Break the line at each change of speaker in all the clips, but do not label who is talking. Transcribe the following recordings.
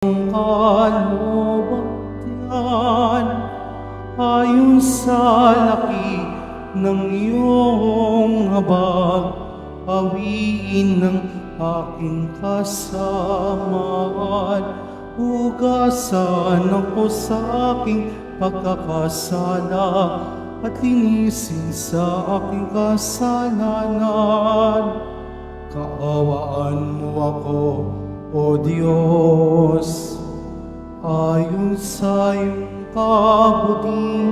Kalubagyan ayon sa laki ng iyong habag, awiin ng aking kasamaan. Hugasan ako sa aking pagkakasala at linisin sa aking kasalanan. Kaawaan mo ako, O Diyos, ayon sa iyong kabutihan,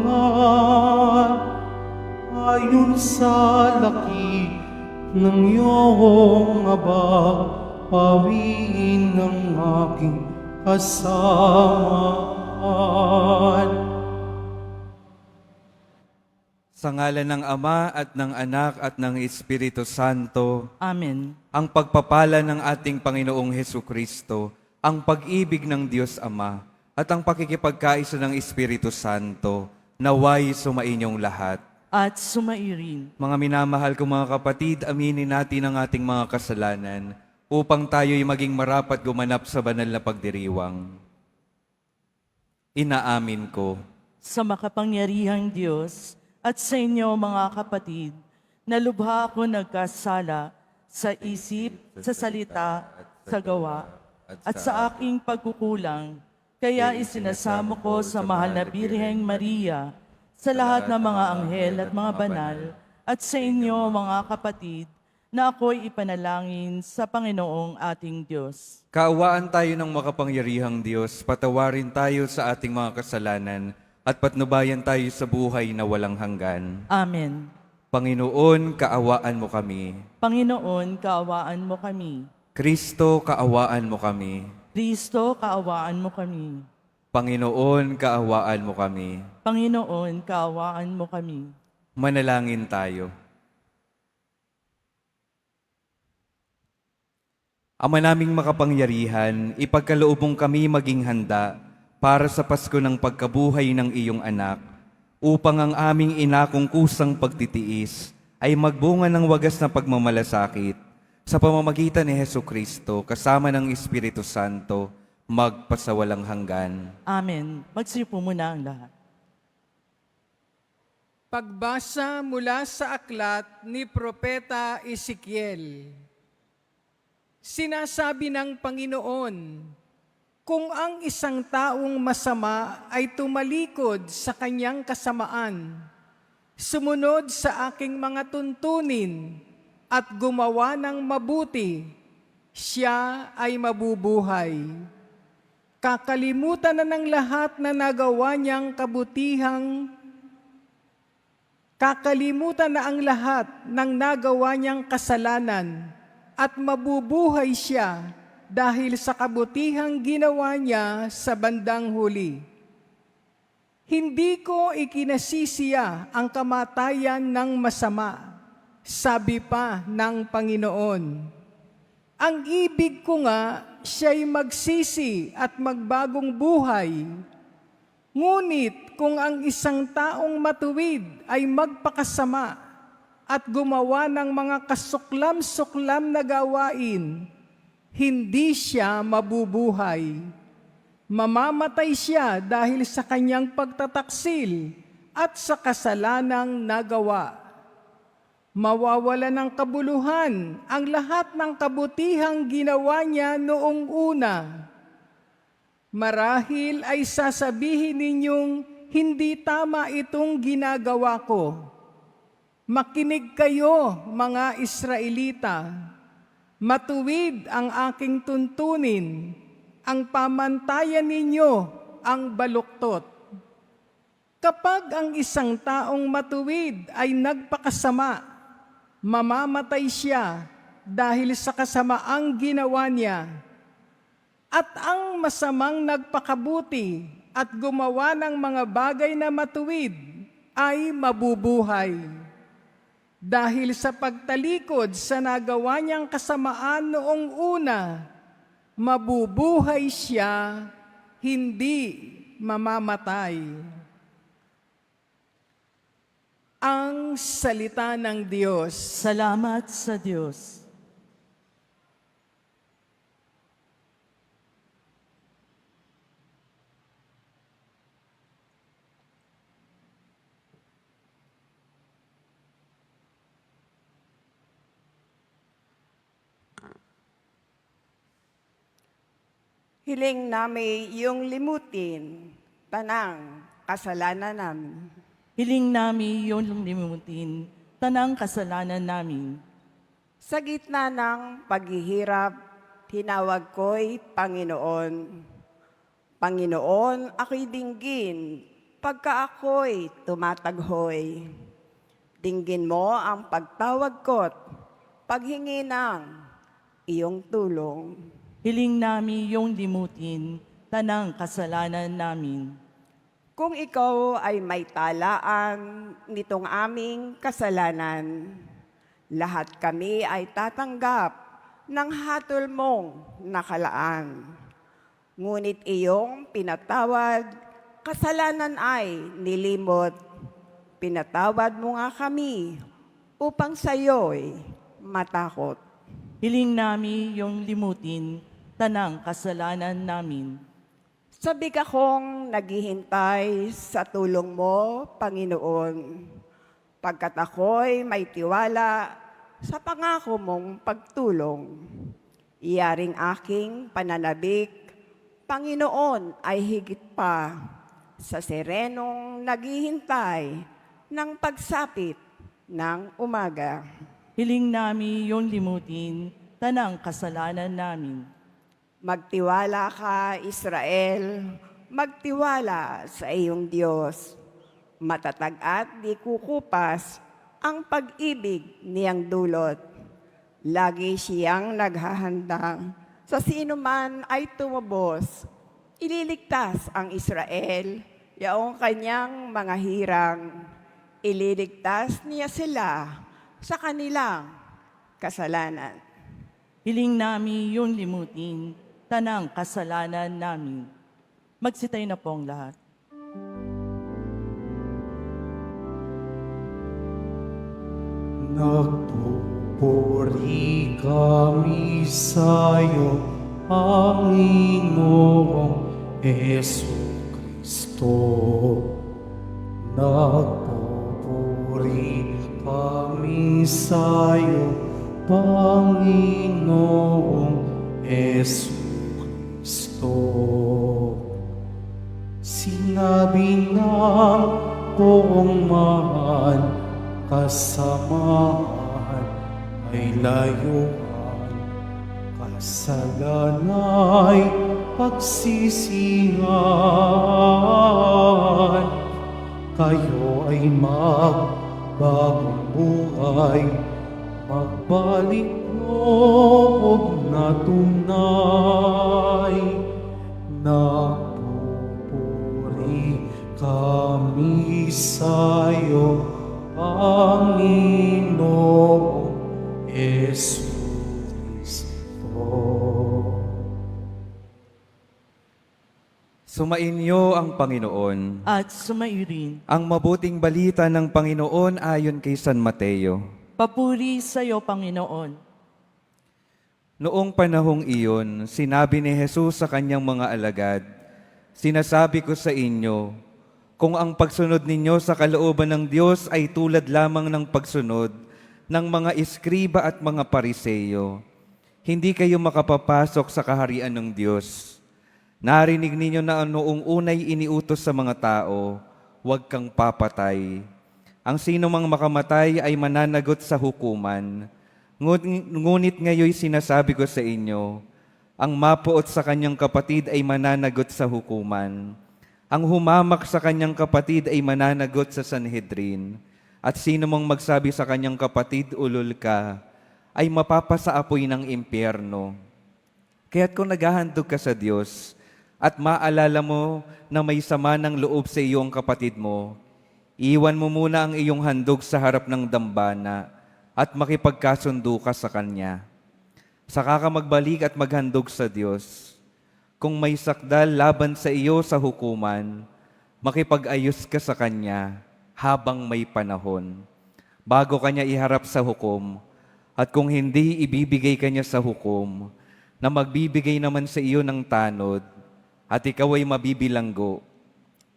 ayon sa laki ng iyong habag, pawiin ng aking kasamaan.
Sa ngalan ng Ama at ng Anak at ng Espiritu Santo,
Amen.
ang pagpapala ng ating Panginoong Hesukristo, ang pag-ibig ng Diyos Ama, at ang pakikipagkaisa ng Espiritu Santo, naway sumainyong lahat.
At sumairin.
Mga minamahal kong mga kapatid, aminin natin ang ating mga kasalanan upang tayo'y maging marapat gumanap sa banal na pagdiriwang. Inaamin ko
Sa makapangyarihang Diyos at sa inyo mga kapatid, na lubha ako nagkasala sa isip, sa salita, sa gawa, at sa aking pagkukulang. Kaya isinasamo ko sa mahal na Birheng Maria, sa lahat ng mga anghel at mga banal, at sa inyo mga kapatid, na ako'y ipanalangin sa Panginoong ating Diyos.
Kaawaan tayo ng makapangyarihang Diyos, patawarin tayo sa ating mga kasalanan, at patnubayan tayo sa buhay na walang hanggan.
Amen.
Panginoon, kaawaan mo kami.
Panginoon, kaawaan mo kami.
Kristo, kaawaan mo kami.
Kristo, kaawaan mo kami.
Panginoon, kaawaan mo kami.
Panginoon, kaawaan mo kami.
Manalangin tayo. Ama naming makapangyarihan, ipagkaloob mong kami maging handa para sa Pasko ng pagkabuhay ng iyong anak, upang ang aming inakong kusang pagtitiis ay magbunga ng wagas na pagmamalasakit sa pamamagitan ni Hesukristo kasama ng Espiritu Santo, magpasawalang hanggan.
Amen. Magsipo muna ang lahat.
Pagbasa mula sa aklat ni Propeta Ezekiel. Sinasabi ng Panginoon, kung ang isang taong masama ay tumalikod sa kanyang kasamaan, sumunod sa aking mga tuntunin at gumawa ng mabuti, siya ay mabubuhay. Kakalimutan na ng lahat na nagawa niyang kabutihang kakalimutan na ang lahat ng nagawa niyang kasalanan at mabubuhay siya dahil sa kabutihang ginawa niya sa bandang huli. Hindi ko ikinasisiya ang kamatayan ng masama, sabi pa ng Panginoon. Ang ibig ko nga siya'y magsisi at magbagong buhay. Ngunit kung ang isang taong matuwid ay magpakasama at gumawa ng mga kasuklam-suklam na gawain, hindi siya mabubuhay. Mamamatay siya dahil sa kanyang pagtataksil at sa kasalanang nagawa. Mawawala ng kabuluhan ang lahat ng kabutihang ginawa niya noong una. Marahil ay sasabihin ninyong hindi tama itong ginagawa ko. Makinig kayo, mga Israelita. Matuwid ang aking tuntunin, ang pamantayan ninyo ang baluktot. Kapag ang isang taong matuwid ay nagpakasama, mamamatay siya dahil sa kasamaang ginawa niya. At ang masamang nagpakabuti at gumawa ng mga bagay na matuwid ay mabubuhay. Dahil sa pagtalikod sa nagawa niyang kasamaan noong una, mabubuhay siya, hindi mamamatay. Ang salita ng Diyos.
Salamat sa Diyos.
Hiling namin iyong limutin, tanang kasalanan namin.
Hiling namin yung limutin, tanang kasalanan namin.
Sa gitna ng paghihirap, tinawag ko'y Panginoon. Panginoon, ako'y dinggin, pagka ako'y tumataghoy. Dinggin mo ang pagtawag ko't paghingi ng iyong tulong.
Hiling namin yung limutin, tanang kasalanan namin.
Kung ikaw ay may talaan nitong aming kasalanan, lahat kami ay tatanggap ng hatol mong nakalaan. Ngunit iyong pinatawad, kasalanan ay nilimot. Pinatawad mo nga kami upang sa'yo'y matakot.
Hiling namin yung limutin, tanang kasalanan namin.
Sabik akong naghihintay sa tulong mo, Panginoon, pagkat ako'y may tiwala sa pangako mong pagtulong. Iyaring aking pananabik, Panginoon, ay higit pa sa serenong naghihintay ng pagsapit ng umaga.
Hiling namin yung limutin, tanang kasalanan namin.
Magtiwala ka, Israel, magtiwala sa iyong Diyos. Matatag at di kukupas ang pag-ibig niyang dulot. Lagi siyang naghahandang sa sino man ay tumubos. Ililigtas ang Israel, yaong kanyang mga hirang. Ililigtas niya sila sa kanilang kasalanan.
Hiling namin yung limutin, tanang kasalanan namin. Magsitay na pong lahat.
Nagpupuri kami sa'yo, Panginoong Jesucristo. Nagpupuri kami sa'yo, Panginoong Jesucristo. Sinabi ng buong mahal, kasamaan ay layuan, kasalanay pagsisihan. Kayo ay magbagong buhay, magbalik loob na tunay. Nagpupuri kami sa'yo, Panginoong Jesucristo.
Sumainyo ang Panginoon.
At sumairin,
Ang mabuting balita ng Panginoon ayon kay San Mateo.
papuri sa iyo, Panginoon.
Noong panahong iyon, sinabi ni Jesus sa kanyang mga alagad, "Sinasabi ko sa inyo, kung ang pagsunod ninyo sa kalooban ng Diyos ay tulad lamang ng pagsunod ng mga eskriba at mga pariseyo, hindi kayo makapapasok sa kaharian ng Diyos. Narinig ninyo na noong unay iniutos sa mga tao, huwag kang papatay. Ang sino mang makamatay ay mananagot sa hukuman. Ngunit ngayon sinasabi ko sa inyo, ang mapuot sa kanyang kapatid ay mananagot sa hukuman. Ang humamak sa kanyang kapatid ay mananagot sa Sanhedrin. At sino mang magsabi sa kanyang kapatid, ulol ka, ay mapapasaapoy ng impyerno. Kaya't kung naghahandog ka sa Diyos at maalala mo na may sama ng loob sa iyong kapatid mo, iwan mo muna ang iyong handog sa harap ng dambana at makipagkasundo ka sa Kanya. Saka ka magbalik at maghandog sa Diyos. Kung may sakdal laban sa iyo sa hukuman, makipag-ayos ka sa Kanya habang may panahon, bago Kanya iharap sa hukom. At kung hindi, ibibigay Kanya sa hukom, na magbibigay naman sa iyo ng tanod, at ikaw ay mabibilanggo.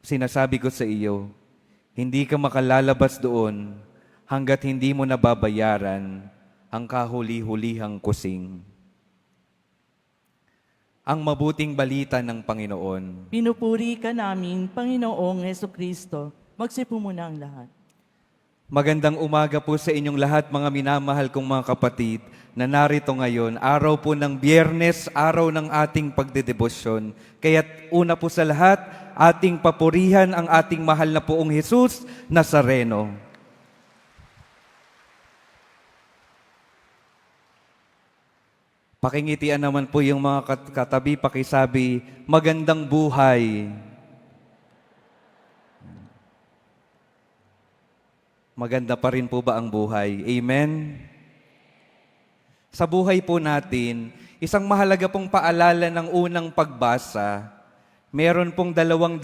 Sinasabi ko sa iyo, hindi ka makalalabas doon hanggat hindi mo nababayaran ang kahuli-hulihang kusing." ang mabuting balita ng Panginoon.
Pinupuri ka namin, Panginoong Hesukristo. Magsipo muna ang lahat.
Magandang umaga po sa inyong lahat, mga minamahal kong mga kapatid na narito ngayon. Araw po ng Biyernes, araw ng ating pagdedebosyon. Kaya't una po sa lahat, ating papurihan ang ating mahal na Poong Jesus Nazareno. Pakingitian naman po yung mga katabi, pakisabi, magandang buhay. Maganda pa rin po ba ang buhay? Amen? Sa buhay po natin, isang mahalaga pong paalala ng unang pagbasa, meron pong 200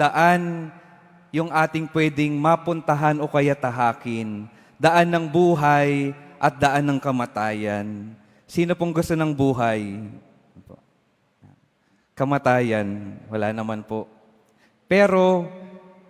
yung ating pwedeng mapuntahan o kaya tahakin. Daan ng buhay at daan ng kamatayan. Sino pong gusto ng buhay? Kamatayan, wala naman po. Pero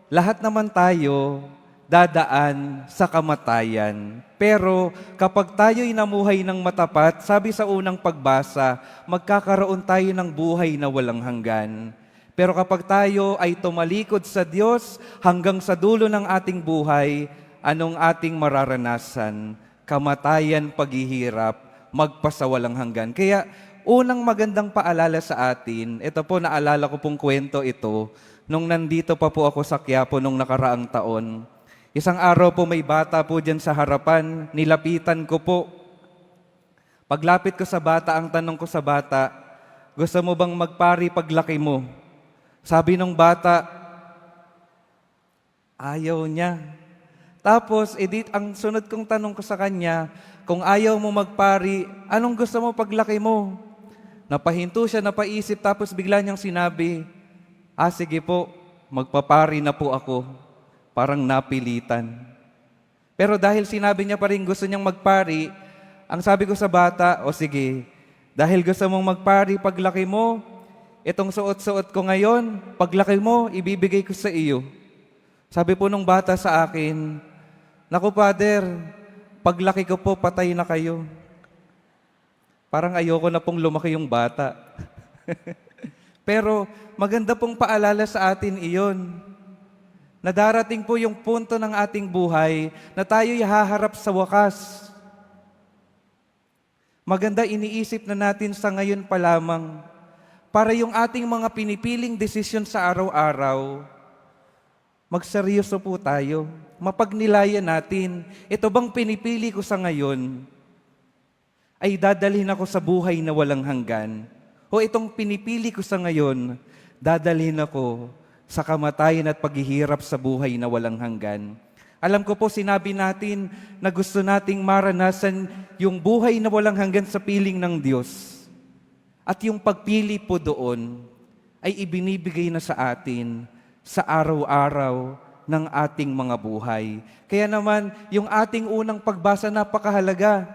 lahat naman tayo dadaan sa kamatayan. Pero kapag tayo'y namuhay ng matapat, sabi sa unang pagbasa, magkakaroon tayo ng buhay na walang hanggan. Pero kapag tayo ay tumalikod sa Diyos hanggang sa dulo ng ating buhay, anong ating mararanasan? Kamatayan, paghihirap, magpasawalang hanggan. Kaya unang magandang paalala sa atin, ito po naalala ko pong kwento ito, nung nandito pa po ako sa Quiapo nung nakaraang taon. Isang araw po may bata po dyan sa harapan, nilapitan ko po. Paglapit ko sa bata, ang tanong ko sa bata, gusto mo bang magpari paglaki mo? Sabi ng bata, ayaw niya. Tapos, ang sunod kong tanong ko sa kanya, kung ayaw mo magpari, anong gusto mo paglaki mo? Napahinto siya, napaisip, tapos bigla niyang sinabi, sige po, magpapari na po ako. Parang napilitan. Pero dahil sinabi niya pa rin gusto niyang magpari, ang sabi ko sa bata, sige, dahil gusto mong magpari paglaki mo, itong suot-suot ko ngayon, paglaki mo, ibibigay ko sa iyo. Sabi po nung bata sa akin, naku Father, paglaki ko po, patay na kayo. Parang ayoko na pong lumaki yung bata. Pero maganda pong paalala sa atin iyon. Na darating po yung punto ng ating buhay na tayo'y haharap sa wakas. Maganda iniisip na natin sa ngayon pa lamang para yung ating mga pinipiling desisyon sa araw-araw, magseryoso po tayo. Mapagnilayan natin, ito bang pinipili ko sa ngayon ay dadalhin ako sa buhay na walang hanggan? O itong pinipili ko sa ngayon, dadalhin ako sa kamatayan at paghihirap sa buhay na walang hanggan? Alam ko po sinabi natin na gusto nating maranasan yung buhay na walang hanggan sa piling ng Diyos. At yung pagpili po doon ay ibinibigay na sa atin sa araw-araw ng ating mga buhay. Kaya naman, yung ating unang pagbasa napakahalaga.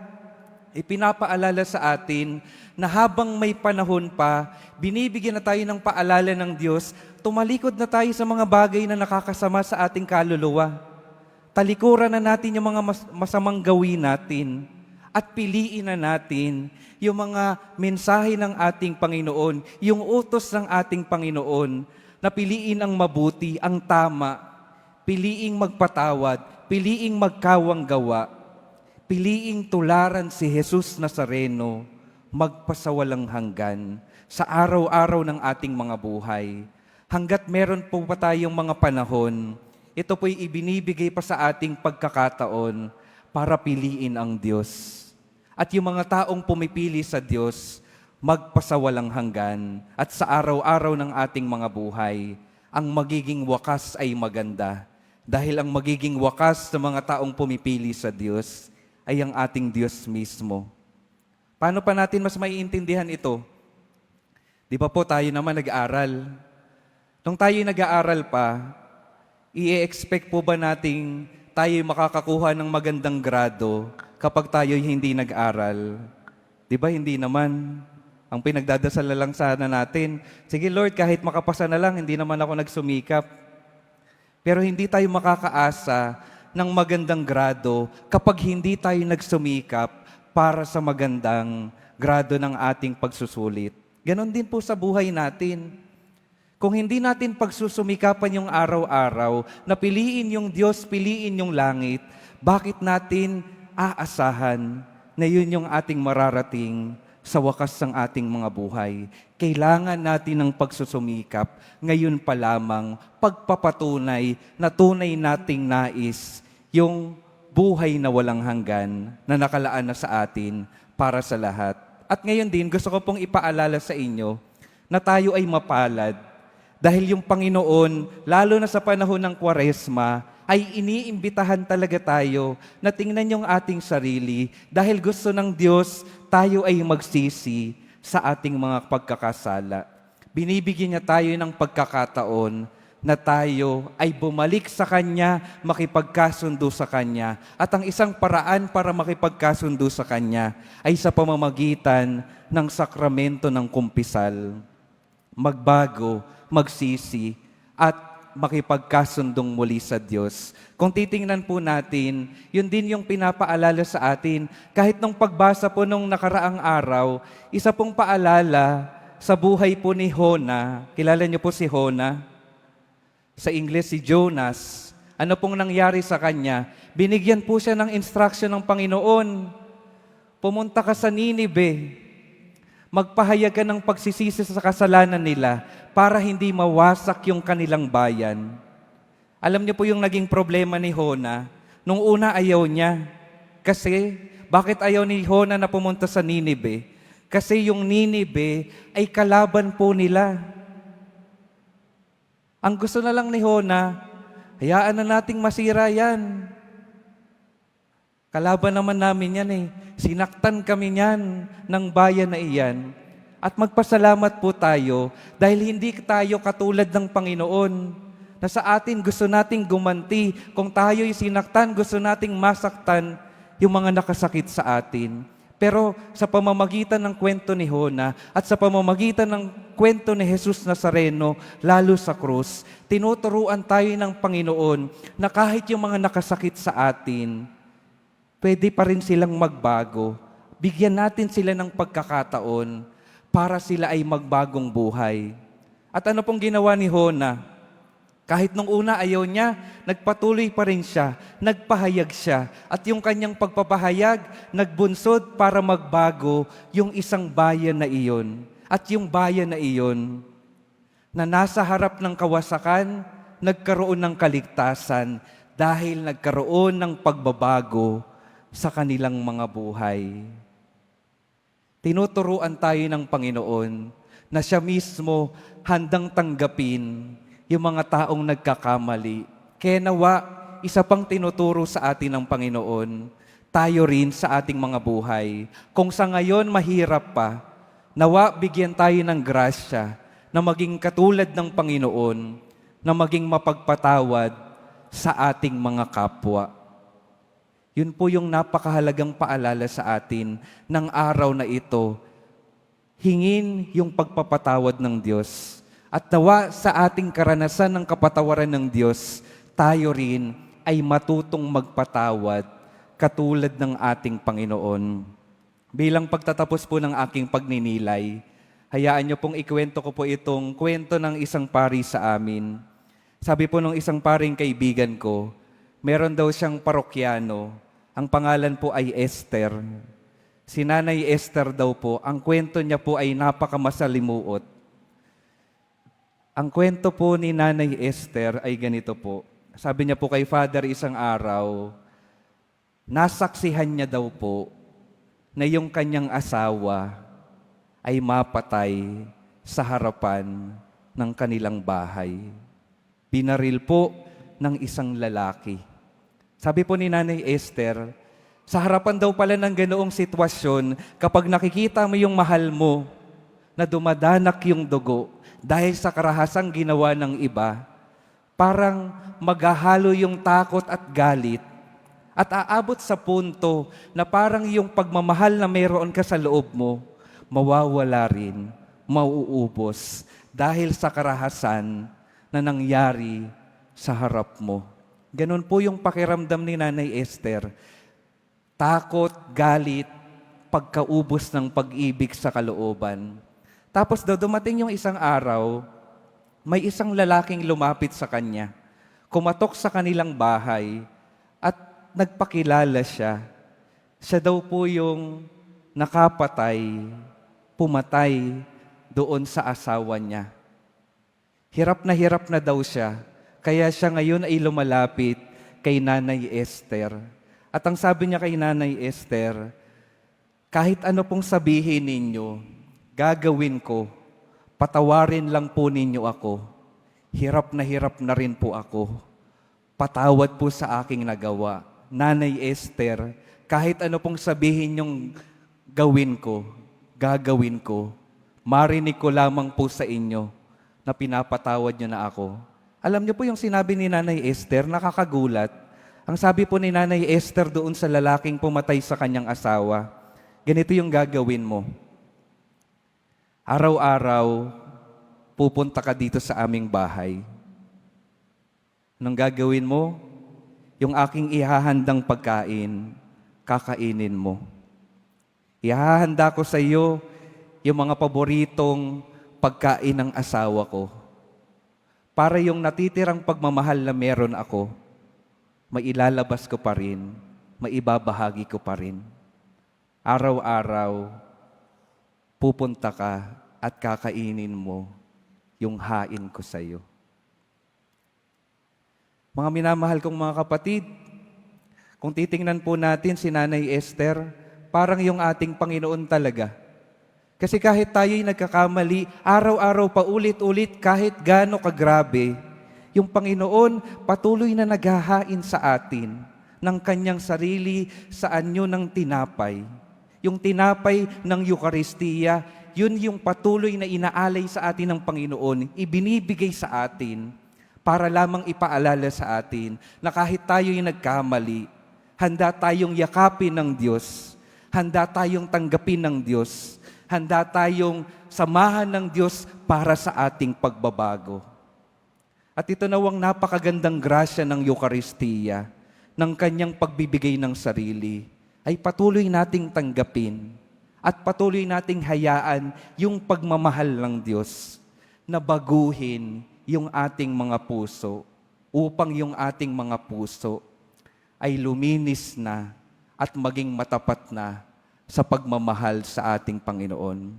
Ipinapaalala sa atin na habang may panahon pa, binibigyan na tayo ng paalala ng Diyos, tumalikod na tayo sa mga bagay na nakakasama sa ating kaluluwa. Talikuran na natin yung mga masamang gawin natin at piliin na natin yung mga mensahe ng ating Panginoon, yung utos ng ating Panginoon, na piliin ang mabuti, ang tama, piliing magpatawad, piliing magkawang gawa, piliing tularan si Jesus Nazareno, magpasawalang hanggan sa araw-araw ng ating mga buhay. Hanggat meron po pa tayong mga panahon, ito po'y ibinibigay pa sa ating pagkakataon para piliin ang Diyos. At yung mga taong pumipili sa Diyos, magpasawalang hanggan. At sa araw-araw ng ating mga buhay, ang magiging wakas ay maganda. Dahil ang magiging wakas sa mga taong pumipili sa Diyos ay ang ating Diyos mismo. Paano pa natin mas maiintindihan ito? Di ba po tayo naman nag-aaral? Nung tayo nag-aaral pa, i-expect po ba nating tayo makakakuha ng magandang grado kapag tayo hindi nag-aral? Di ba hindi naman? Ang pinagdadasal na lang sana natin, sige Lord, kahit makapasa na lang, hindi naman ako nagsumikap. Pero hindi tayo makakaasa ng magandang grado kapag hindi tayo nagsumikap para sa magandang grado ng ating pagsusulit. Ganon din po sa buhay natin. Kung hindi natin pagsusumikapan yung araw-araw na piliin yung Diyos, piliin yung langit, bakit natin aasahan na yun yung ating mararating sa wakas ng ating mga buhay? Kailangan natin ng pagsusumikap ngayon pa lamang, pagpapatunay na tunay nating nais yung buhay na walang hanggan na nakalaan na sa atin para sa lahat. At ngayon din, gusto ko pong ipaalala sa inyo na tayo ay mapalad dahil yung Panginoon, lalo na sa panahon ng Kwaresma, ay iniimbitahan talaga tayo na tingnan yung ating sarili dahil gusto ng Diyos tayo ay magsisi sa ating mga pagkakasala. Binibigyan niya tayo ng pagkakataon na tayo ay bumalik sa Kanya, makipagkasundo sa Kanya. At ang isang paraan para makipagkasundo sa Kanya ay sa pamamagitan ng sakramento ng kumpisal. Magbago, magsisi, at makipagkasundong muli sa Diyos. Kung titingnan po natin, yun din yung pinapaalala sa atin. Kahit nung pagbasa po nung nakaraang araw, isa pong paalala sa buhay po ni Hona. Kilala niyo po si Hona? Sa Ingles, si Jonas. Ano pong nangyari sa kanya? Binigyan po siya ng instruction ng Panginoon. Pumunta ka sa Ninive. Magpahayag ka ng pagsisisi sa kasalanan nila para hindi mawasak yung kanilang bayan. Alam niyo po yung naging problema ni Hona? Nung una ayaw niya. Kasi, bakit ayaw ni Hona na pumunta sa Ninive? Kasi yung Ninive ay kalaban po nila. Ang gusto na lang ni Hona, hayaan na nating masira yan. Kalaban naman namin yan eh. Sinaktan kami niyan ng bayan na iyan. At magpasalamat po tayo dahil hindi tayo katulad ng Panginoon na sa atin gusto nating gumanti. Kung tayo'y sinaktan, gusto nating masaktan yung mga nakasakit sa atin. Pero sa pamamagitan ng kwento ni Hona at sa pamamagitan ng kwento ni Jesus Nazareno, lalo sa krus, tinuturuan tayo ng Panginoon na kahit yung mga nakasakit sa atin, pwede pa rin silang magbago. Bigyan natin sila ng pagkakataon para sila ay magbagong buhay. At ano pong ginawa ni Hona? Kahit nung una ayaw niya, nagpatuloy pa rin siya, nagpahayag siya. At yung kanyang pagpapahayag, nagbunsod para magbago yung isang bayan na iyon. At yung bayan na iyon, na nasa harap ng kawasakan, nagkaroon ng kaligtasan dahil nagkaroon ng pagbabago sa kanilang mga buhay. Tinuturuan tayo ng Panginoon na siya mismo handang tanggapin yung mga taong nagkakamali. Kaya nawa, isa pang tinuturo sa atin ng Panginoon, tayo rin sa ating mga buhay. Kung sa ngayon mahirap pa, nawa bigyan tayo ng grasya na maging katulad ng Panginoon, na maging mapagpatawad sa ating mga kapwa. Yun po yung napakahalagang paalala sa atin ng araw na ito. Hingin yung pagpapatawad ng Diyos. At nawa sa ating karanasan ng kapatawaran ng Diyos, tayo rin ay matutong magpatawad katulad ng ating Panginoon. Bilang pagtatapos po ng aking pagninilay, hayaan niyo pong ikwento ko po itong kwento ng isang pari sa amin. Sabi po ng isang paring kaibigan ko, meron daw siyang parokyano. Ang pangalan po ay Esther. Si Nanay Esther daw po, ang kwento niya po ay napakamasalimuot. Ang kwento po ni Nanay Esther ay ganito po. Sabi niya po kay Father isang araw, nasaksihan niya daw po na yung kanyang asawa ay mapatay sa harapan ng kanilang bahay. Binaril po ng isang lalaki. Sabi po ni Nanay Esther, sa harapan daw pala ng ganoong sitwasyon, kapag nakikita mo yung mahal mo na dumadanak yung dugo, dahil sa karahasang ginawa ng iba, parang maghahalo yung takot at galit at aabot sa punto na parang yung pagmamahal na meron ka sa loob mo, mawawala rin, mauubos dahil sa karahasan na nangyari sa harap mo. Ganun po yung pakiramdam ni Nanay Esther. Takot, galit, pagkaubos ng pag-ibig sa kalooban. Tapos daw dumating yung isang araw, may isang lalaking lumapit sa kanya, kumatok sa kanilang bahay at nagpakilala siya. Siya daw po yung pumatay doon sa asawa niya. Hirap na daw siya, kaya siya ngayon ay lumalapit kay Nanay Esther. At ang sabi niya kay Nanay Esther, kahit ano pong sabihin ninyo, gagawin ko. Patawarin lang po ninyo ako. Hirap na rin po ako. Patawad po sa aking nagawa. Nanay Esther, kahit ano pong sabihin yung gawin ko, gagawin ko. Marinig ko lamang po sa inyo na pinapatawad nyo na ako. Alam niyo po yung sinabi ni Nanay Esther, nakakagulat. Ang sabi po ni Nanay Esther doon sa lalaking pumatay sa kanyang asawa, ganito yung gagawin mo. Araw-araw, pupunta ka dito sa aming bahay. Anong gagawin mo? Yung aking ihahandang pagkain, kakainin mo. Ihahanda ko sa iyo yung mga paboritong pagkain ng asawa ko. Para yung natitirang pagmamahal na meron ako, mailalabas ko pa rin, maibabahagi ko pa rin. Araw-araw, pupunta ka at kakainin mo yung hain ko sa iyo. Mga minamahal kong mga kapatid, kung titingnan po natin si Nanay Esther, parang yung ating Panginoon talaga. Kasi kahit tayo'y nagkakamali, araw-araw pa ulit-ulit, kahit gaano kagrabe, yung Panginoon patuloy na naghahain sa atin ng kanyang sarili sa anyo ng tinapay. Yung tinapay ng Eucharistia, yun yung patuloy na inaalay sa atin ng Panginoon, ibinibigay sa atin para lamang ipaalala sa atin na kahit tayo'y nagkamali, handa tayong yakapin ng Diyos, handa tayong tanggapin ng Diyos, handa tayong samahan ng Diyos para sa ating pagbabago. At ito nawang napakagandang grasya ng Eucharistia, ng kanyang pagbibigay ng sarili, ay patuloy nating tanggapin at patuloy nating hayaan yung pagmamahal ng Diyos na baguhin yung ating mga puso upang yung ating mga puso ay luminis na at maging matapat na sa pagmamahal sa ating Panginoon.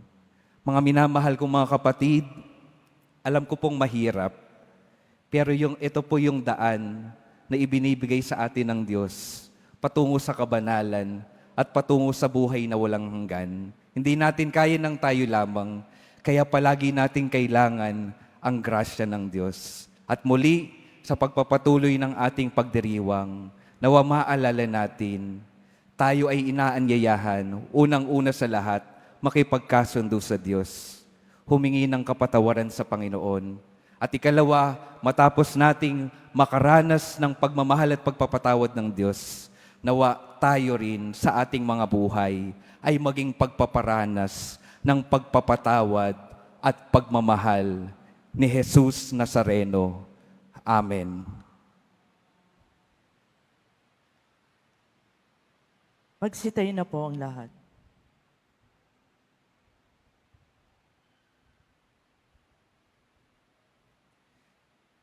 Mga minamahal kong mga kapatid, alam ko pong mahirap, pero ito po yung daan na ibinibigay sa atin ng Diyos patungo sa kabanalan at patungo sa buhay na walang hanggan. Hindi natin kaya ng tayo lamang, kaya palagi natin kailangan ang grasya ng Diyos. At muli, sa pagpapatuloy ng ating pagdiriwang, nawa maalala natin, tayo ay inaanyayahan, unang-una sa lahat, makipagkasundo sa Diyos. Humingi ng kapatawaran sa Panginoon. At ikalawa, matapos nating makaranas ng pagmamahal at pagpapatawad ng Diyos, nawa tayo rin sa ating mga buhay ay maging pagpaparanas ng pagpapatawad at pagmamahal ni Jesus Nazareno. Amen.
Magsitayo na po ang lahat.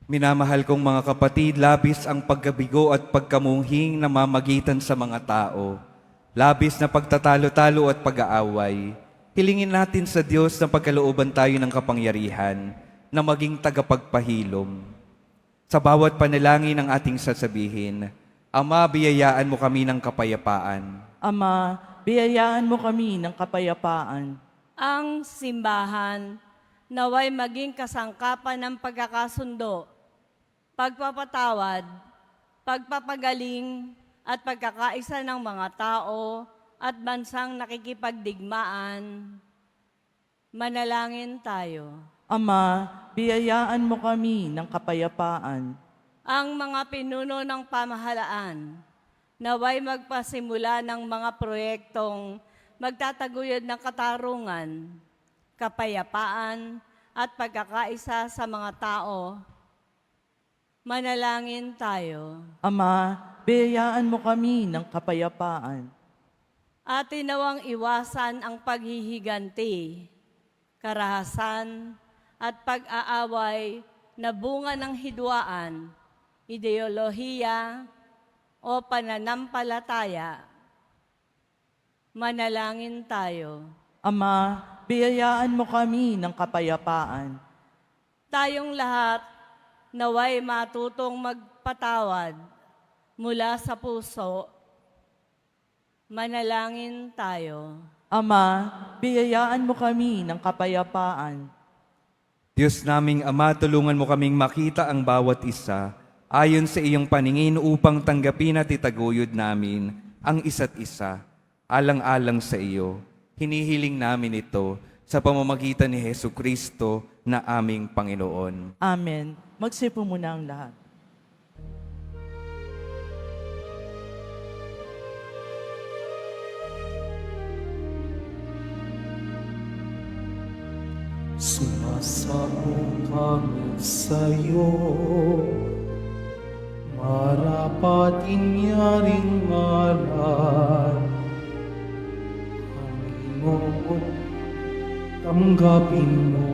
Minamahal kong mga kapatid, labis ang pagkabigo at pagkamunghing na mamagitan sa mga tao. Labis na pagtatalo-talo at pag-aaway. Hilingin natin sa Diyos na pagkalooban tayo ng kapangyarihan na maging tagapagpahilom. Sa bawat panalangin ng ating sasabihin, Ama, biyayaan mo kami ng kapayapaan.
Ama, biyayaan mo kami ng kapayapaan.
Ang simbahan naway maging kasangkapan ng pagkakasundo, pagpapatawad, pagpapagaling at pagkakaisa ng mga tao at bansang nakikipagdigmaan. Manalangin tayo.
Ama, biyayaan mo kami ng kapayapaan.
Ang mga pinuno ng pamahalaan naway magpasimula ng mga proyektong magtataguyod ng katarungan, kapayapaan at pagkakaisa sa mga tao. Manalangin tayo.
Ama, biyayaan mo kami ng kapayapaan.
Atin nawang iwasan ang paghihiganti, karahasan, at pag-aaway na bunga ng hidwaan, ideolohiya o pananampalataya. Manalangin tayo.
Ama, biyayaan mo kami ng kapayapaan.
Tayong lahat naway matutong magpatawad mula sa puso. Manalangin tayo.
Ama, biyayaan mo kami ng kapayapaan.
Diyos naming Ama, tulungan mo kaming makita ang bawat isa ayon sa iyong paningin upang tanggapin at itaguyod namin ang isa't isa, alang-alang sa iyo. Hinihiling namin ito sa pamamagitan ni Hesu Kristo na aming Panginoon.
Amen. Magsipo muna ang lahat.
Sumasamo kami sa'yo, marapat inyaring ngalan. Panginoon, tanggapin mo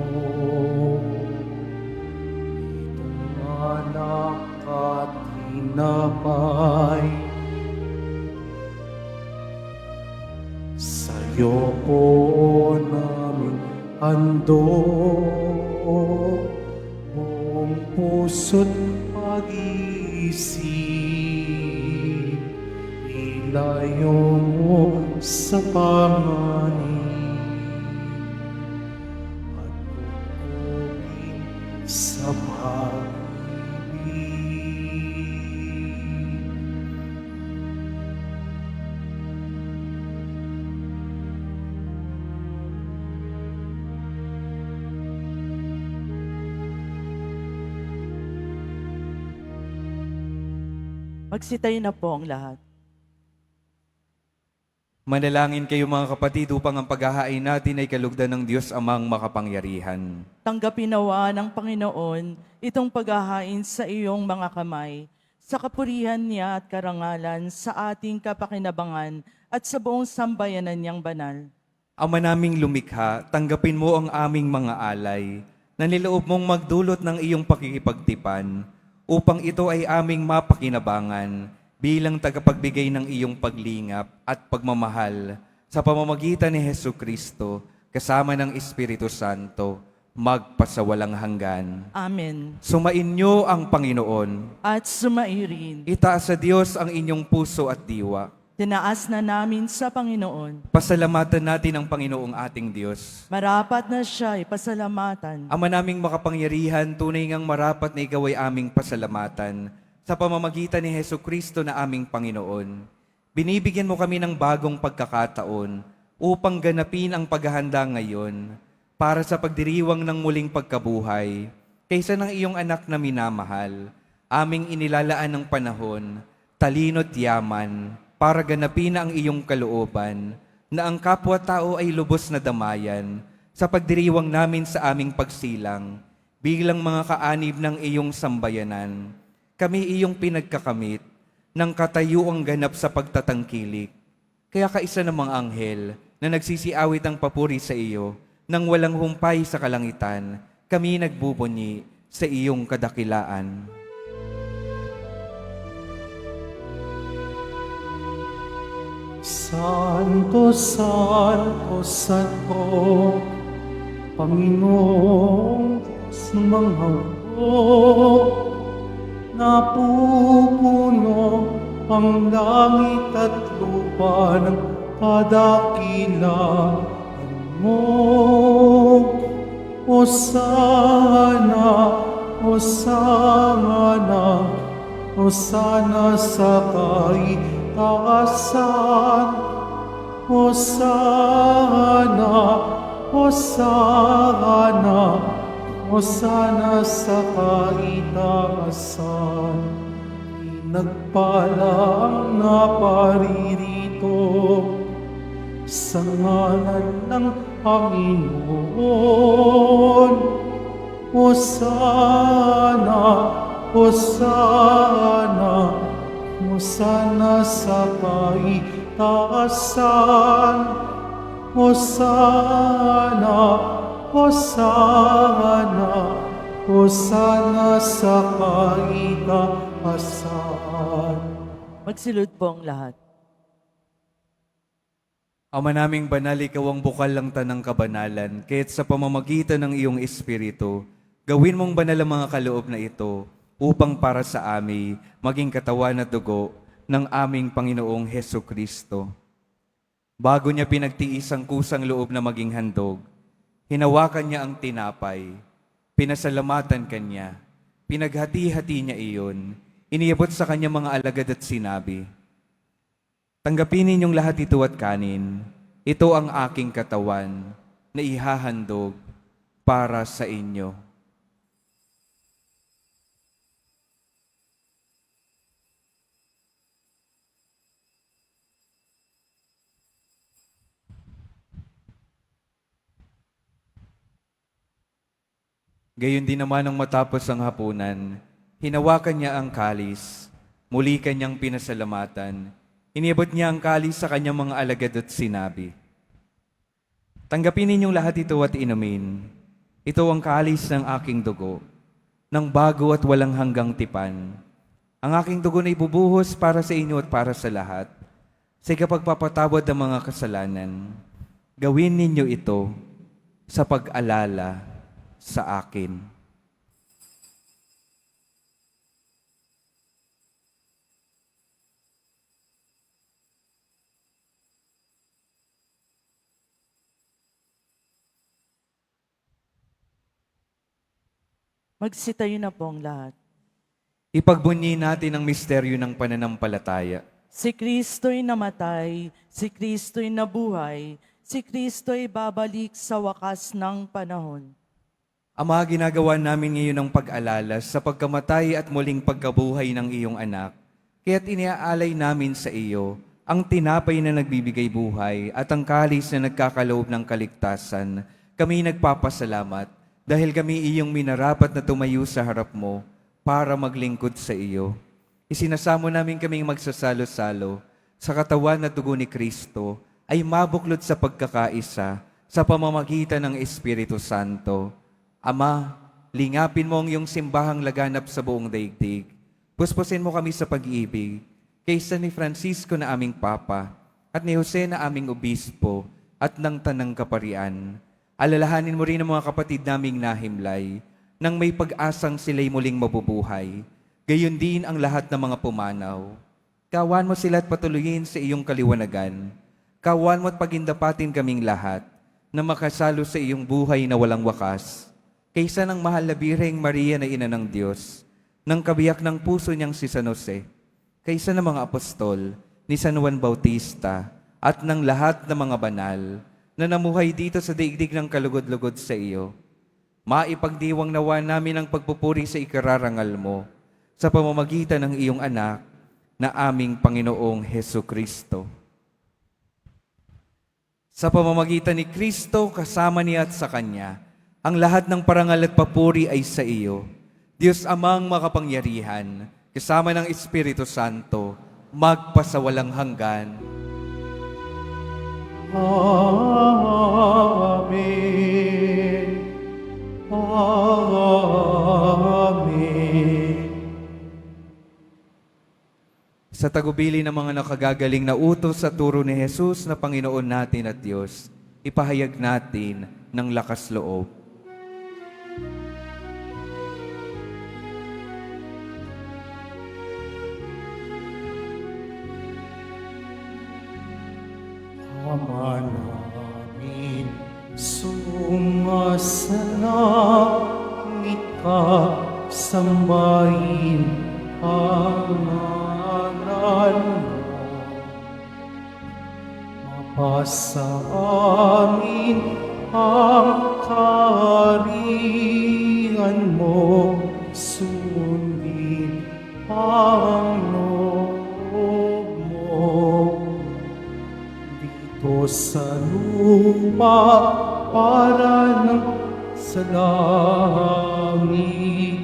itong anak at tinapay. Sa'yo po namin handog buong puso't pag-iisip, ilayo mo sa panganib at pupuri sa pag-ibig.
Magsitayo na po ang lahat.
Manalangin kayo mga kapatid upang ang paghahain natin ay kalugdan ng Diyos Amang makapangyarihan.
Tanggapin nawa ng Panginoon itong paghahain sa iyong mga kamay, sa kapurihan niya at karangalan sa ating kapakinabangan at sa buong sambayanan niyang banal.
Ama naming lumikha, tanggapin mo ang aming mga alay, na niloob mong magdulot ng iyong pakikipagtipan, upang ito ay aming mapakinabangan bilang tagapagbigay ng iyong paglingap at pagmamahal sa pamamagitan ni Hesu Kristo kasama ng Espiritu Santo, magpasawalang hanggan.
Amen.
Sumainyo ang Panginoon.
At sumairin,
Itaas sa Diyos ang inyong puso at diwa.
tinaas na namin sa Panginoon.
Pasalamatan natin ang Panginoong ating Diyos.
Marapat na siya pasalamatan.
Ama naming makapangyarihan, tunay ngang marapat na ikaw ay aming pasalamatan sa pamamagitan ni Hesu Kristo na aming Panginoon. Binibigyan mo kami ng bagong pagkakataon upang ganapin ang paghahanda ngayon para sa pagdiriwang ng muling pagkabuhay kaysa ng iyong anak na minamahal. Aming inilalaan ng panahon, talino't yaman, para ganapin ang iyong kalooban, na ang kapwa-tao ay lubos na damayan sa pagdiriwang namin sa aming pagsilang, bilang mga kaanib ng iyong sambayanan. Kami iyong pinagkakamit ng katayuang ganap sa pagtatangkilik. Kaya kaisa ng mga anghel na nagsisiawit ang papuri sa iyo, nang walang humpay sa kalangitan, kami nagbubunyi sa iyong kadakilaan.
Santo, Santo, Santo, Panginoong Diyos ng mga hukbo, napupuno ang langit at lupa ng kadakilaan mo. Hosana, Hosana, Hosana sa kaitaasan. Hosana, Hosana, Hosana sa kaitaasan. Pinagpala ang naparirito sa ngalan ng Panginoon. Hosana, Hosana, Hosana sa kaitaasan. Hosana, Hosana, Hosana sa kaitaasan.
Magsilod po ang lahat.
Ama naming banal, ikaw ang bukal ng tanang kabanalan, kaya't sa pamamagitan ng iyong Espiritu, gawin mong banal ang mga kaloob na ito, upang para sa amin maging katawan at dugo ng aming Panginoong Heso Kristo. Bago niya pinagtiis ang kusang loob na maging handog, hinawakan niya ang tinapay, pinasalamatan kanya, pinaghati-hati niya iyon, iniabot sa kanya mga alagad at sinabi, "Tanggapin ninyong lahat ito at kanin, ito ang aking katawan na ihahandog para sa inyo." Gayon din naman nang matapos ang hapunan, hinawakan niya ang kalis, muli kanyang pinasalamatan, iniabot niya ang kalis sa kanyang mga alagad at sinabi, "Tanggapin ninyong lahat ito at inumin. Ito ang kalis ng aking dugo, ng bago at walang hanggang tipan. Ang aking dugo na ibubuhos para sa inyo at para sa lahat, sa ikapagpapatawad ng mga kasalanan. Gawin ninyo ito sa pag-alala sa akin."
Magsitayo na po ang lahat.
Ipagbunyi natin ang misteryo ng pananampalataya.
Si Kristo'y namatay, si Kristo'y nabuhay, si Kristo'y babalik sa wakas ng panahon.
Ama, ginagawa namin ngayon ang pag-alala sa pagkamatay at muling pagkabuhay ng iyong anak. Kaya't iniaalay namin sa iyo ang tinapay na nagbibigay buhay at ang kalis na nagkakaloob ng kaligtasan. Kami nagpapasalamat dahil kami iyong minarapat na tumayo sa harap mo para maglingkod sa iyo. Isinasamo namin kaming magsasalo-salo sa katawan at dugo ni Kristo ay mabuklod sa pagkakaisa sa pamamagitan ng Espiritu Santo. Ama, lingapin mo ang iyong simbahang laganap sa buong daigdig. Puspusin mo kami sa pag-ibig, kaysa ni Francisco na aming Papa, at ni Jose na aming Obispo, at ng Tanang Kaparian. Alalahanin mo rin ang mga kapatid naming nahimlay, nang may pag-asang sila'y muling mabubuhay. Gayon din ang lahat ng mga pumanaw. Kawan mo sila at patuloyin sa iyong kaliwanagan. Kawan mo at pagindapatin kaming lahat, na makasalo sa iyong buhay na walang wakas. Kaysa ng mahal na Birheng Maria na Ina ng Diyos, ng kabiyak ng puso niyang si San Jose, kaysa ng mga apostol, ni San Juan Bautista, at ng lahat ng mga banal, na namuhay dito sa daigdig ng kalugod-lugod sa iyo. Maipagdiwang nawa namin ang pagpupuri sa ikararangal mo, sa pamamagitan ng iyong anak, na aming Panginoong Heso Kristo. Sa pamamagitan ni Kristo, kasama niya at sa Kanya, ang lahat ng parangal at papuri ay sa iyo, Diyos Amang makapangyarihan, kasama ng Espiritu Santo, magpasawalang hanggan.
Amen. Amen.
Sa tagubili ng mga nakagagaling na utos sa turo ni Jesus na Panginoon natin at Diyos, ipahayag natin ng lakas loob.
Ama namin, sumasalangit ka, sambahin ang ngalan mo. Mapasa amin ang kaharian mo, sundin ang loob mo. Dito sa lupa para ng sa langit,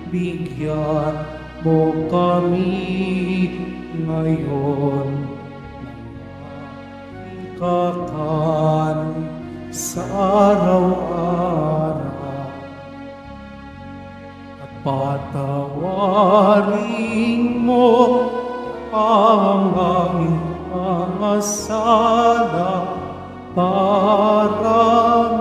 bigyan mo kami ngayon ng kakanin sa araw-araw at patawarin mo ang aming mga sala para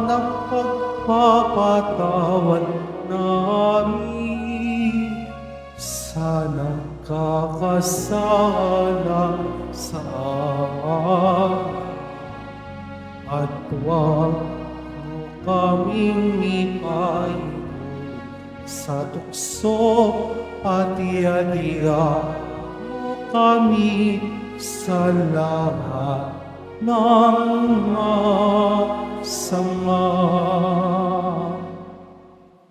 napagpapatawad namin sa nagkakasala sa amin. At huwag mo kaming ipahirin sa tukso at iadiya mo kami sa lahat ng masama.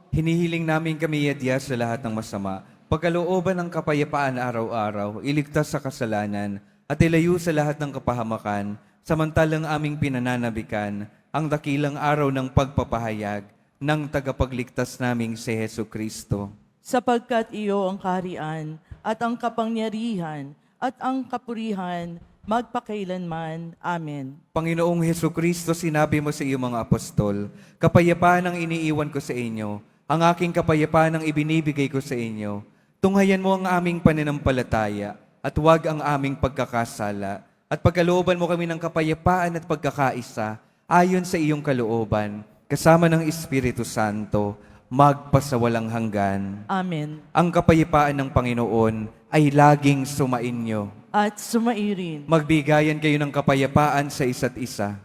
Hinihiling namin kami yadya sa lahat ng masama, pagkalooban ng kapayapaan araw-araw, iligtas sa kasalanan, at ilayo sa lahat ng kapahamakan, samantalang aming pinananabikan ang dakilang araw ng pagpapahayag ng tagapagligtas naming si Hesu Kristo.
Sapagkat iyo ang kaharian at ang kapangyarihan at ang kapurihan magpakailanman. Amen.
Panginoong Hesu Kristo, sinabi mo sa iyong mga apostol, kapayapaan ang iniiwan ko sa inyo, ang aking kapayapaan ang ibinibigay ko sa inyo. Tunghayan mo ang aming pananampalataya at huwag ang aming pagkakasala. At pagkalooban mo kami ng kapayapaan at pagkakaisa ayon sa iyong kalooban, kasama ng Espiritu Santo, magpasawalang hanggan.
Amen.
Ang kapayapaan ng Panginoon ay laging sumainyo.
At sumairin.
Magbigayan kayo ng kapayapaan sa isa't isa.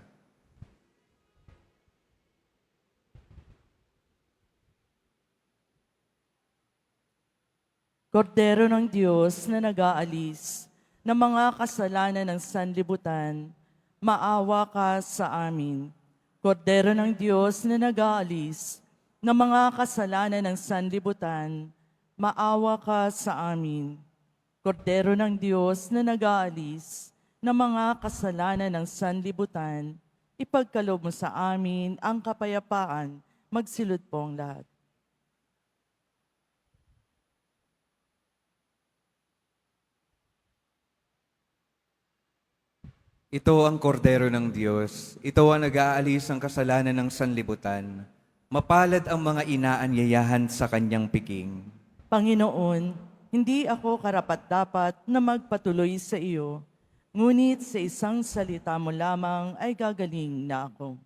Kordero ng Diyos na nag-aalis ng mga kasalanan ng sanlibutan, maawa ka sa amin. Kordero ng Diyos na nag-aalis ng mga kasalanan ng sanlibutan, maawa ka sa amin. Kordero ng Diyos na nag-aalis ng mga kasalanan ng sanlibutan, ipagkaloob mo sa amin ang kapayapaan, magsilod po ang lahat.
Ito ang kordero ng Diyos. Ito ang nag-aalis ng kasalanan ng sanlibutan. Mapalad ang mga inaanyayahan sa kanyang piking.
Panginoon, hindi ako karapat-dapat na magpatuloy sa iyo, ngunit sa isang salita mo lamang ay gagaling na ako.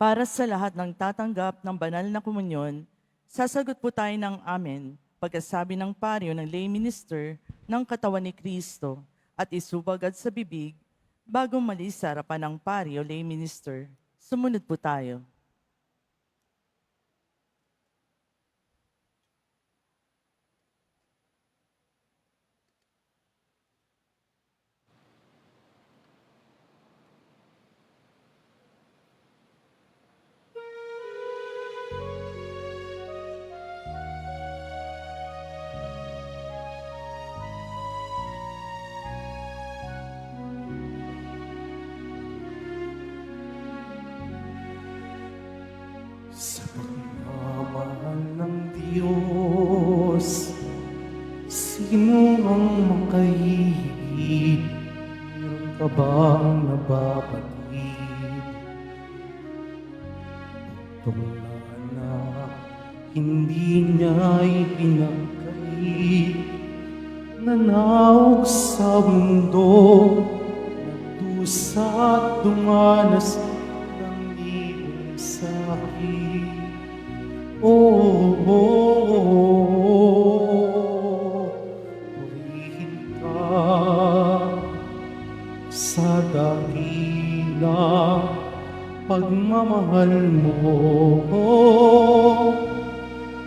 Para sa lahat ng tatanggap ng banal na komunyon, sasagot po tayo ng amen pagkasabi ng paryo ng lay minister ng katawan ni Kristo at isubagad sa bibig bago malis sa harapan ng paryo lay minister. Sumunod po tayo.
Sa pagmamahal ng Diyos, sino ang makahihilig? Meron ka bang nababatid? Itong anak, hindi niya ipinagkait, nanawag sa mundo, nagdusa at dumanas ng iyong sakit. Purihin ka sa dakilang pagmamahal mo.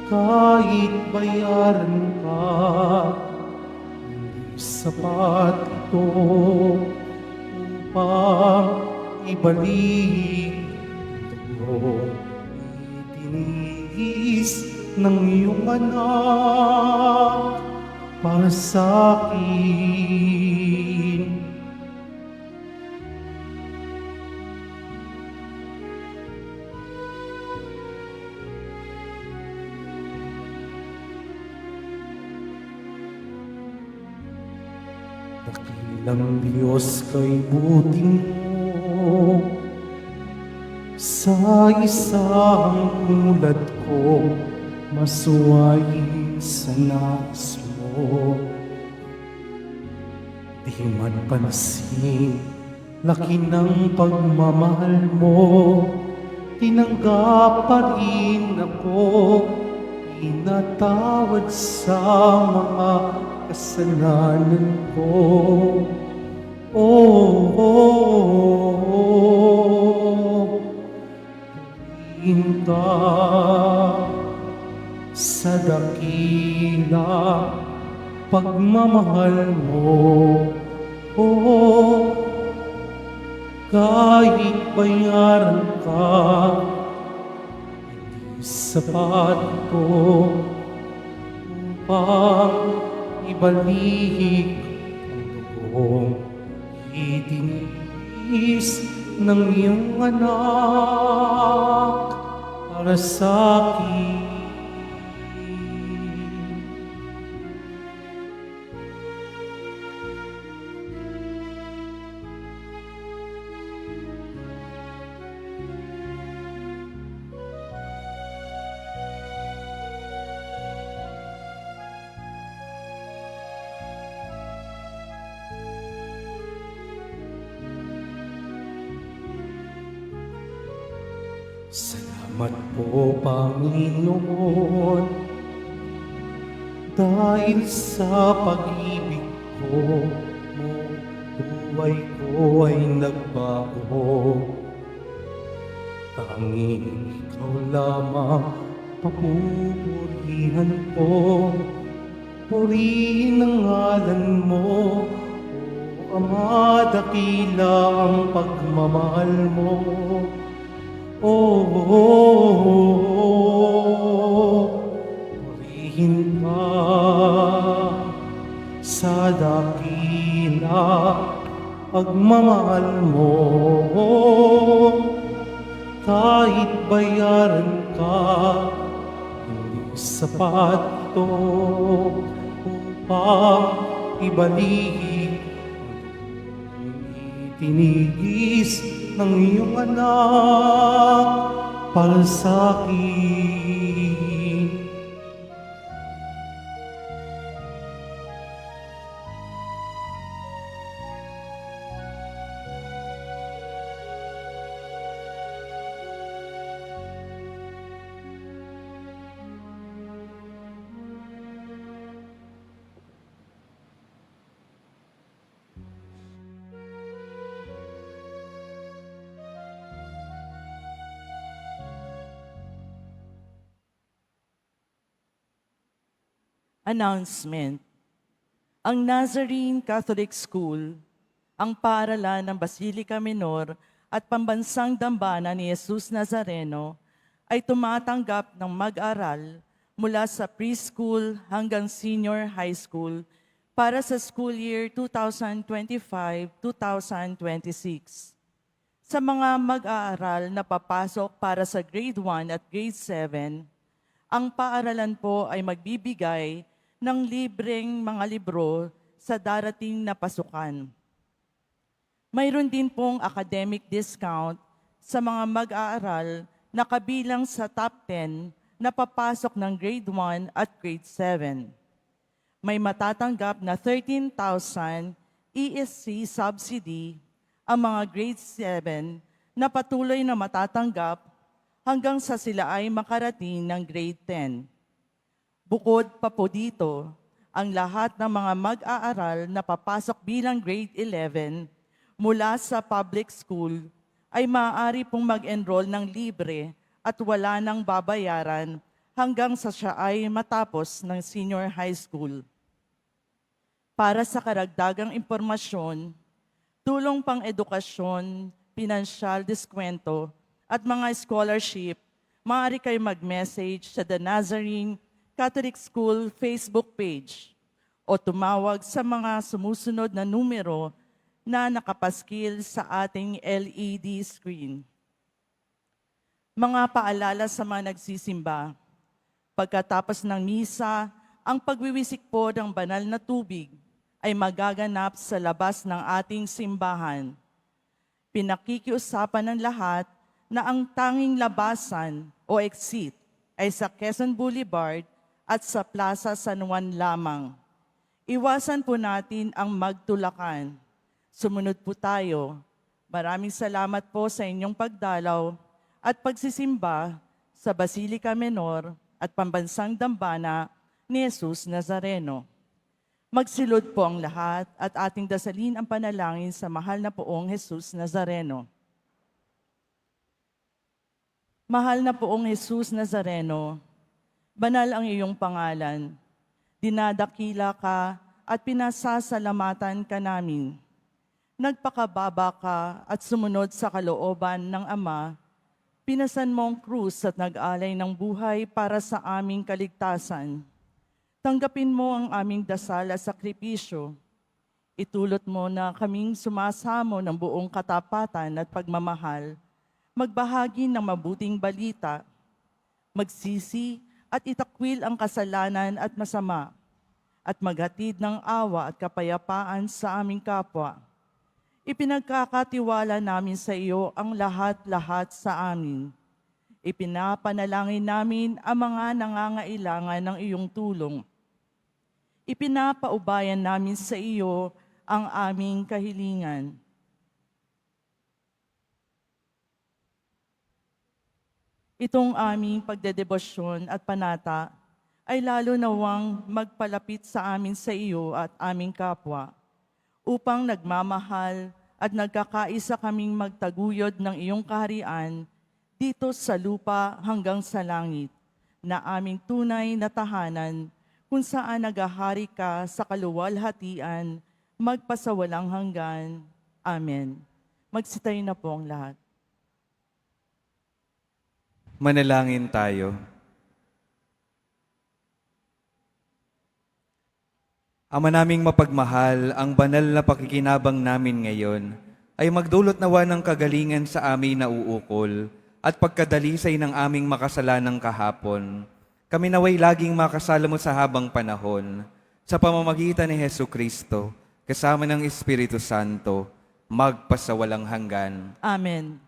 Kahit bayaran ka, hindi sapat ito upang ibalik ito. Itinis ng iyong anak para sa akin. Dakilang Diyos kay buting mo, sa isang tulad ko, masuwayin sa nais mo. Di man pansin, laki ng pagmamahal mo, tinanggap pa rin ako, pinatawad sa mga kasalanan ko. Oh, Hinta sa dakila pagmamahal mo. Oh, kahit bayaran ka, hindi sapat ito upang ibalik ang dugong itinis ng iyong anak para sa akin. Salamat po, Panginoon, dahil sa pag-ibig ko mo, buhay ko ay nagbago. Tanging ikaw lamang papupurihan ko, purihin ang ngalan mo, O Ama, dakila ang pagmamahal mo. Purihin ka sa dakila pagmamahal mo. Kahit bayaran ka, hindi sapat ito upang ibalik ang itinigis ng iyong anak para sa akin.
Announcement. Ang Nazarene Catholic School, ang paaralan ng Basilica Minor at Pambansang Dambana ni Jesus Nazareno ay tumatanggap ng mag-aral mula sa preschool hanggang senior high school para sa school year 2025-2026. Sa mga mag-aaral na papasok para sa grade 1 at grade 7, ang paaralan po ay magbibigay ng libreng mga libro sa darating na pasukan. Mayroon din pong academic discount sa mga mag-aaral na kabilang sa top 10 na papasok ng grade 1 at grade 7. May matatanggap na 13,000 ESC subsidy ang mga grade 7 na patuloy na matatanggap hanggang sa sila ay makarating ng grade 10. Bukod pa po dito, ang lahat ng mga mag-aaral na papasok bilang grade 11 mula sa public school ay maaari pong mag-enroll ng libre at wala nang babayaran hanggang sa siya ay matapos ng senior high school. para sa karagdagang impormasyon, tulong pang edukasyon, pinansyal, diskwento, at mga scholarship, maaari kayo mag-message sa The Nazarene Catholic School Facebook page o tumawag sa mga sumusunod na numero na nakapaskil sa ating LED screen. Mga paalala sa mga nagsisimba. Pagkatapos ng misa, ang pagwiwisik po ng banal na tubig ay magaganap sa labas ng ating simbahan. Pinakikiusapan ng lahat na ang tanging labasan o exit ay sa Quezon Boulevard at sa Plaza San Juan lamang. Iwasan po natin ang magtulakan. Sumunod po tayo. Maraming salamat po sa inyong pagdalaw at pagsisimba sa Basilica Menor at Pambansang Dambana ni Jesus Nazareno. Magsilod po ang lahat at ating dasalin ang panalangin sa mahal na poong Jesus Nazareno. Mahal na poong Jesus Nazareno, banal ang iyong pangalan. Dinadakila ka at pinasasalamatan ka namin. Nagpakababa ka at sumunod sa kalooban ng Ama. Pinasan mo ang krus at nag-alay ng buhay para sa aming kaligtasan. Tanggapin mo ang aming dasal at sakripisyo. Itulot mo na kaming sumasamo ng buong katapatan at pagmamahal, magbahagi ng mabuting balita, magsisi at itakwil ang kasalanan at masama, at maghatid ng awa at kapayapaan sa aming kapwa. Ipinagkakatiwala namin sa iyo ang lahat-lahat sa amin. Ipinapanalangin namin ang mga nangangailangan ng iyong tulong. Ipinapaubayan namin sa iyo ang aming kahilingan. Itong aming pagdedebosyon at panata ay lalo nawang magpalapit sa amin sa iyo at aming kapwa, upang nagmamahal at nagkakaisa kaming magtaguyod ng iyong kaharian dito sa lupa hanggang sa langit, na aming tunay na tahanan kung saan naghahari ka sa kaluwalhatian, magpasawalang hanggan. Amen. Magsitayo na po ang lahat.
Manalangin tayo. Ama naming mapagmahal, ang banal na pakikinabang namin ngayon ay magdulot nawa ng kagalingan sa aming nauukol at pagkadalisay ng aming makasalanang kahapon. Kami naway laging makasala mo sa habang panahon, sa pamamagitan ni Hesu Kristo, kasama ng Espiritu Santo, magpasawalang hanggan.
Amen.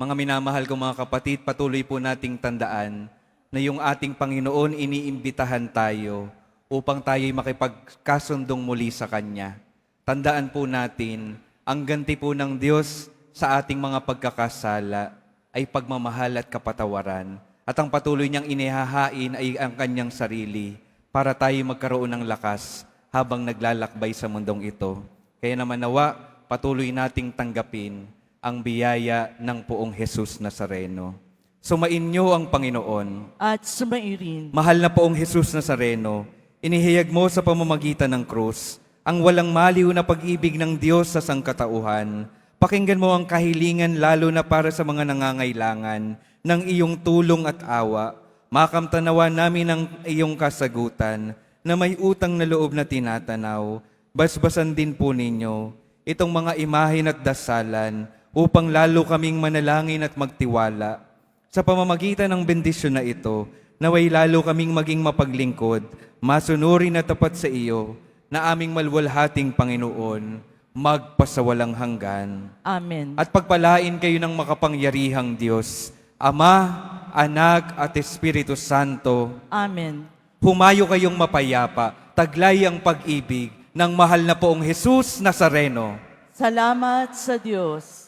Mga minamahal kong mga kapatid, patuloy po nating tandaan na yung ating Panginoon iniimbitahan tayo upang tayo'y makipagkasundong muli sa Kanya. Tandaan po natin, ang ganti po ng Diyos sa ating mga pagkakasala ay pagmamahal at kapatawaran. At ang patuloy niyang inihahain ay ang Kanyang sarili para tayo magkaroon ng lakas habang naglalakbay sa mundong ito. Kaya naman nawa, patuloy nating tanggapin ang biyaya ng poong Jesus Nazareno. Sumain niyo ang Panginoon.
At sumairin.
Mahal na poong Jesus Nazareno, inihayag mo sa pamamagitan ng krus ang walang maliw na pag-ibig ng Diyos sa sangkatauhan. Pakinggan mo ang kahilingan lalo na para sa mga nangangailangan ng iyong tulong at awa. Makamtanawa namin ang iyong kasagutan na may utang na loob na tinatanaw. Basbasan din po ninyo itong mga imahin at dasalan upang lalo kaming manalangin at magtiwala. Sa pamamagitan ng bendisyon na ito, naway lalo kaming maging mapaglingkod, masunurin at tapat sa iyo, na aming malwalhating Panginoon, magpasawalang hanggan.
Amen.
At pagpalain kayo ng makapangyarihang Diyos, Ama, Anak at Espiritu Santo.
Amen.
Humayo kayong mapayapa, taglay ang pag-ibig ng mahal na poong Jesus Nazareno.
Salamat sa Diyos.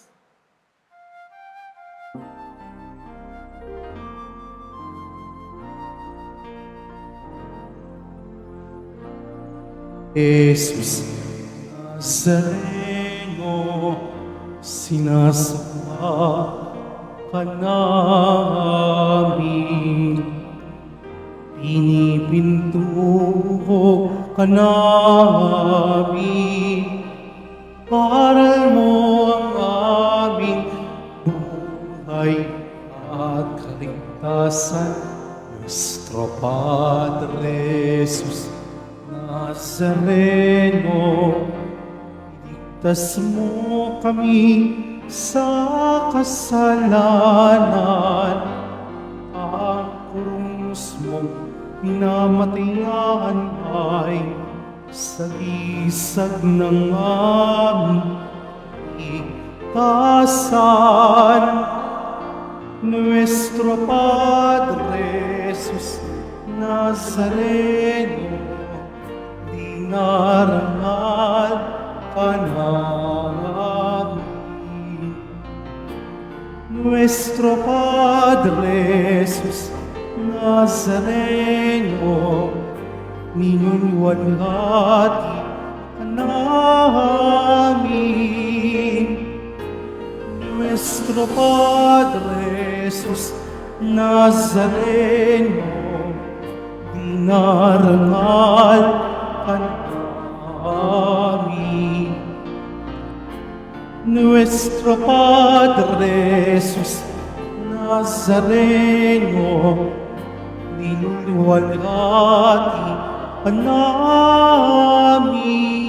Jesus Nazareno, sinasamba ka namin. Pinipintuho ka namin. Paral mo ang aming buhay at kaligtasan. Nuestro Padre Jesus Nazareno, iligtas mo kami sa kasalanan. Ang krus mong pinamatayan ay sagisag ng aming ligtasan. Nuestro Padre Jesus Nazareno, dinarangal ka namin. Nuestro Padre Jesus Nazareno, ninuwalhati ka namin. Nuestro Padre Jesus Nazareno, dinarangal ka namin. Nuestro Padre Jesus Nazareno, ninuwalhati ka namin.